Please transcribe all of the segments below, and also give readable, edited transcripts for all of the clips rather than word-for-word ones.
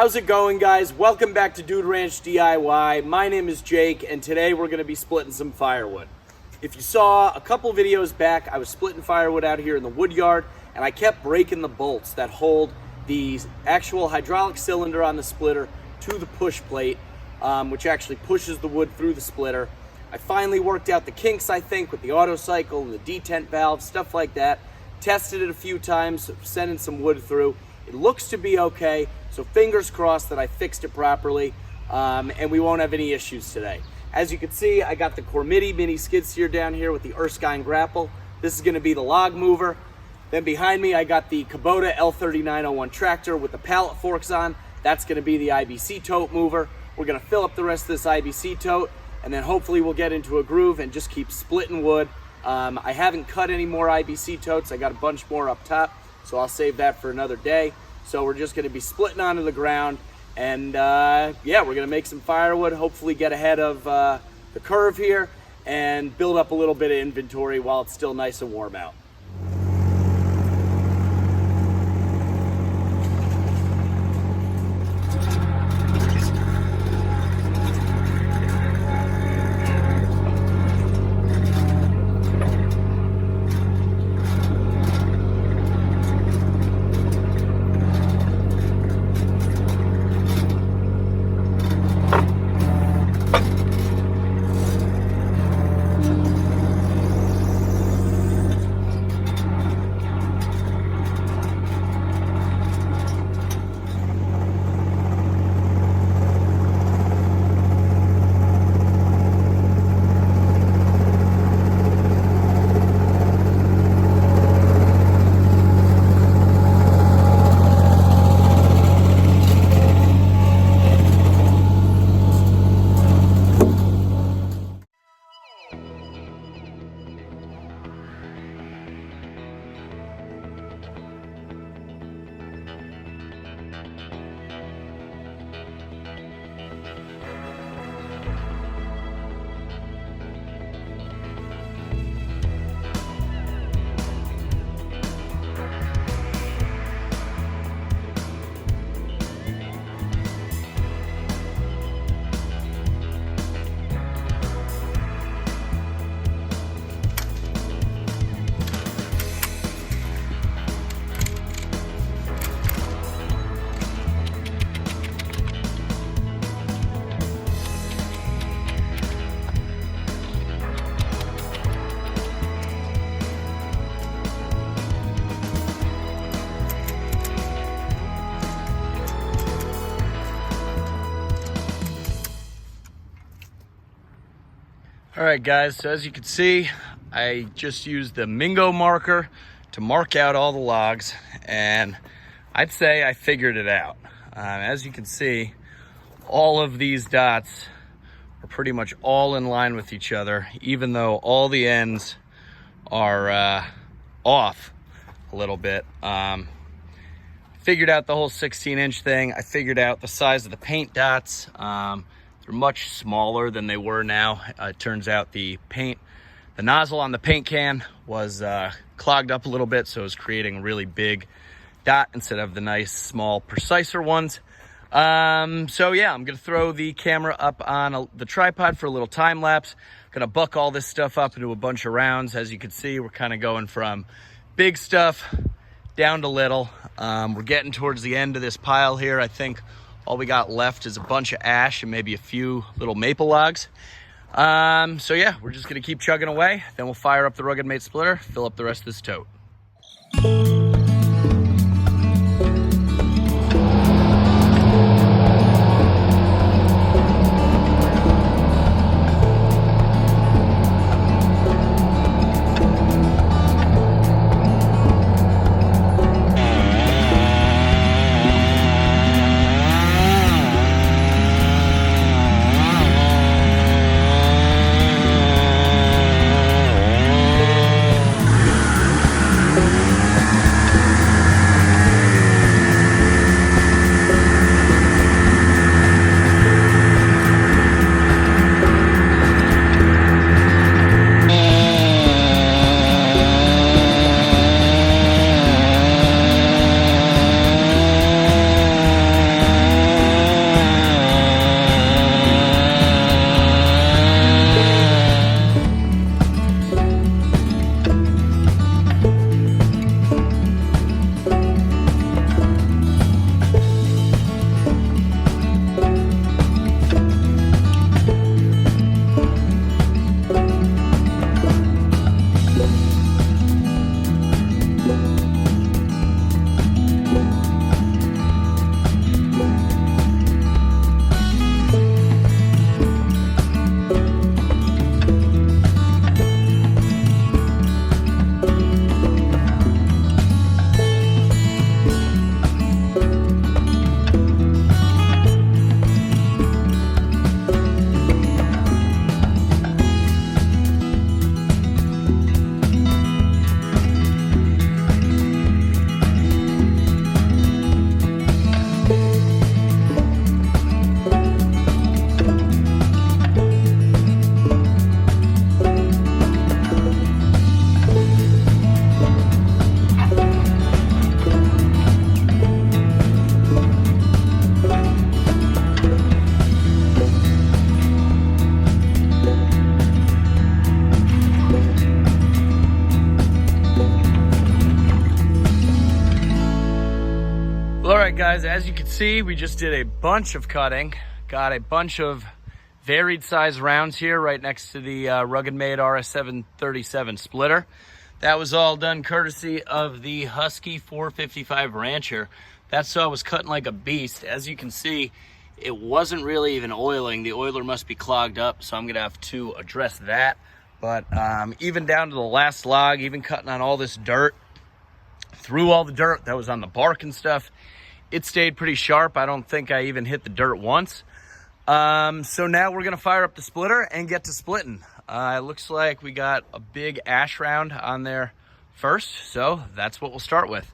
How's it going, guys? Welcome back to Dude Ranch DIY. My name is Jake, and today we're going to be splitting some firewood. If you saw a couple videos back, I was splitting firewood out here in the wood yard, and I kept breaking the bolts that hold the actual hydraulic cylinder on the splitter to the push plate, which actually pushes the wood through the splitter. I finally worked out the kinks, I think, with the auto cycle and the detent valve, stuff like that. Tested it a few times, sending some wood through. It looks to be okay, so fingers crossed that I fixed it properly, and we won't have any issues today. As you can see, I got the Cormidi mini skid steer down here with the Erskine Grapple. This is going to be the log mover. Then behind me, I got the Kubota L3901 tractor with the pallet forks on. That's going to be the IBC tote mover. We're going to fill up the rest of this IBC tote, and then hopefully we'll get into a groove and just keep splitting wood. I haven't cut any more IBC totes. I got a bunch more up top, so I'll save that for another day. So we're just going to be splitting onto the ground, and yeah, we're going to make some firewood, hopefully get ahead of the curve here and build up a little bit of inventory while it's still nice and warm out. All right, guys, so as you can see, I just used the Mingo marker to mark out all the logs, and I'd say I figured it out. As you can see, all of these dots are pretty much all in line with each other, even though all the ends are off a little bit. Figured out the whole 16-inch thing. I figured out the size of the paint dots. They're much smaller than they were now. It turns out the nozzle on the paint can was clogged up a little bit, so it was creating a really big dot instead of the nice, small, preciser ones. So yeah, I'm gonna throw the camera up on the tripod for a little time lapse. Gonna buck all this stuff up into a bunch of rounds. As you can see, we're kind of going from big stuff down to little. We're getting towards the end of this pile here. I think all we got left is a bunch of ash and maybe a few little maple logs. So yeah, we're just gonna keep chugging away. Then we'll fire up the RuggedMade splitter, fill up the rest of this tote. guys, as you can see, we just did a bunch of cutting. Got a bunch of varied size rounds here right next to the RuggedMade RS-737 splitter. That was all done courtesy of the Husky 455 Rancher. That saw was cutting like a beast. As you can see, it wasn't really even oiling. The oiler must be clogged up, so I'm gonna have to address that. But even down to the last log, even cutting on all this dirt, through all the dirt that was on the bark and stuff, it stayed pretty sharp. I don't think I even hit the dirt once. So now we're gonna fire up the splitter and get to splitting. It looks like we got a big ash round on there first, so that's what we'll start with.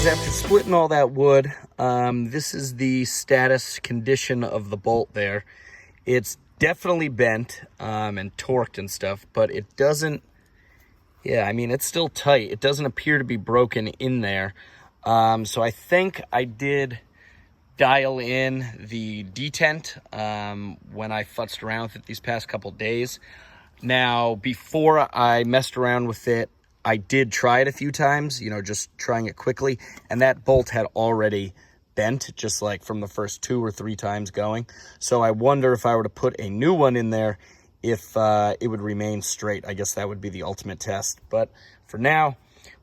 guys, after splitting all that wood, this is the status condition of the bolt there. It's definitely bent and torqued and stuff, but it doesn't, yeah, I mean, it's still tight. It doesn't appear to be broken in there. So I think I did dial in the detent when I futzed around with it these past couple days. Now, before I messed around with it, I did try it a few times, you know, just trying it quickly, and that bolt had already bent, just like from the first 2 or 3 times going. So I wonder if I were to put a new one in there, if it would remain straight. I guess that would be the ultimate test. But for now,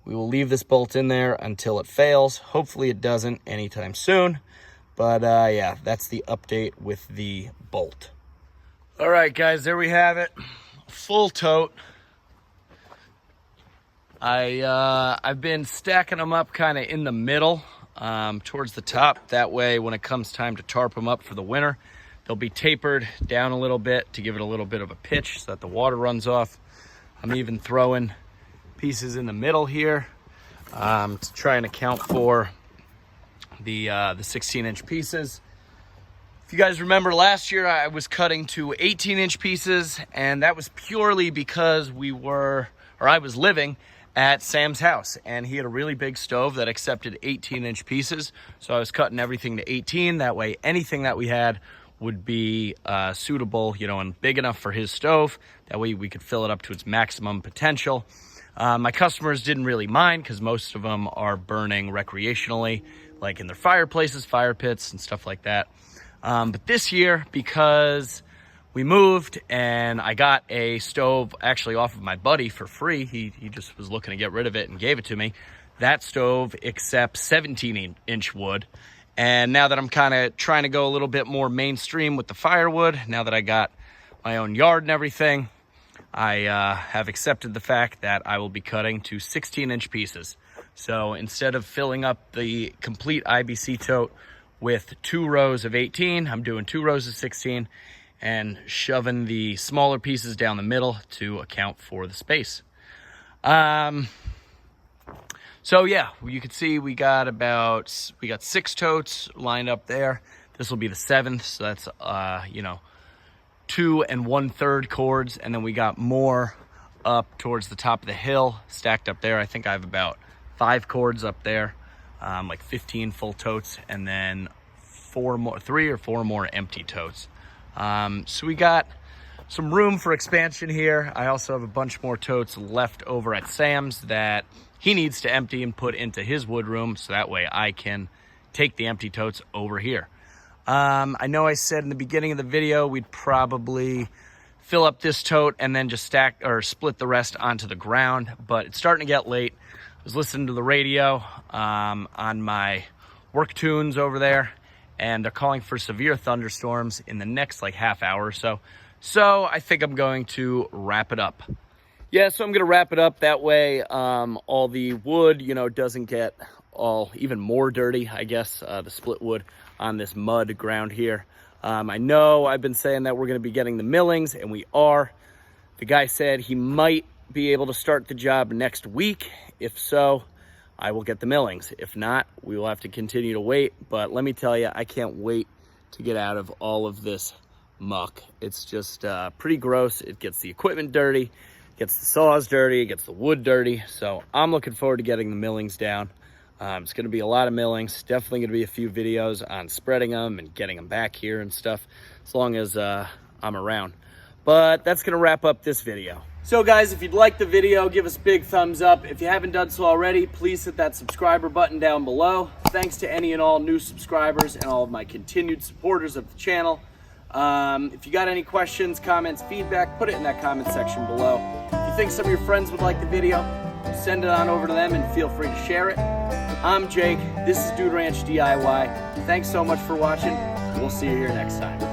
we will leave this bolt in there until it fails. Hopefully it doesn't anytime soon. But yeah, that's the update with the bolt. All right, guys, there we have it. Full tote. I've been stacking them up kind of in the middle towards the top. That way, when it comes time to tarp them up for the winter, they'll be tapered down a little bit to give it a little bit of a pitch so that the water runs off. I'm even throwing pieces in the middle here to try and account for the 16-inch pieces. If you guys remember last year, I was cutting to 18-inch pieces, and that was purely because I was living at Sam's house, and he had a really big stove that accepted 18-inch pieces. So I was cutting everything to 18. That way, anything that we had would be suitable, you know, and big enough for his stove. That way we could fill it up to its maximum potential. My customers didn't really mind because most of them are burning recreationally, like in their fireplaces, fire pits, and stuff like that. But this year, because we moved and I got a stove actually off of my buddy for free. He just was looking to get rid of it and gave it to me. That stove accepts 17-inch wood. And now that I'm kind of trying to go a little bit more mainstream with the firewood, now that I got my own yard and everything, I have accepted the fact that I will be cutting to 16-inch pieces. So instead of filling up the complete IBC tote with 2 rows of 18, I'm doing 2 rows of 16 and shoving the smaller pieces down the middle to account for the space. So yeah, you can see we got 6 totes lined up there. This will be the 7th, so that's you know, 2 1/3 cords, and then we got more up towards the top of the hill stacked up there. I think I have about 5 cords up there, like 15 full totes, and then 3 or 4 more empty totes. So we got some room for expansion here. I also have a bunch more totes left over at Sam's that he needs to empty and put into his wood room, so that way I can take the empty totes over here. I know I said in the beginning of the video we'd probably fill up this tote and then just stack or split the rest onto the ground, but it's starting to get late. I was listening to the radio on my work tunes over there, and they're calling for severe thunderstorms in the next like half hour or so. So I think I'm going to wrap it up. Yeah, so I'm going to wrap it up. That way all the wood, you know, doesn't get all even more dirty, I guess, the split wood on this mud ground here. I know I've been saying that we're going to be getting the millings, and we are. The guy said he might be able to start the job next week. If so, I will get the millings. If not, we will have to continue to wait. But let me tell you, I can't wait to get out of all of this muck. It's just pretty gross. It gets the equipment dirty, gets the saws dirty, it gets the wood dirty. So I'm looking forward to getting the millings down. It's going to be a lot of millings. Definitely going to be a few videos on spreading them and getting them back here and stuff, as long as I'm around. But that's going to wrap up this video. So guys, if you'd like the video, give us a big thumbs up. If you haven't done so already, please hit that subscriber button down below. Thanks to any and all new subscribers and all of my continued supporters of the channel. If you got any questions, comments, feedback, put it in that comment section below. If you think some of your friends would like the video, send it on over to them and feel free to share it. I'm Jake. This is Dude Ranch DIY. Thanks so much for watching. We'll see you here next time.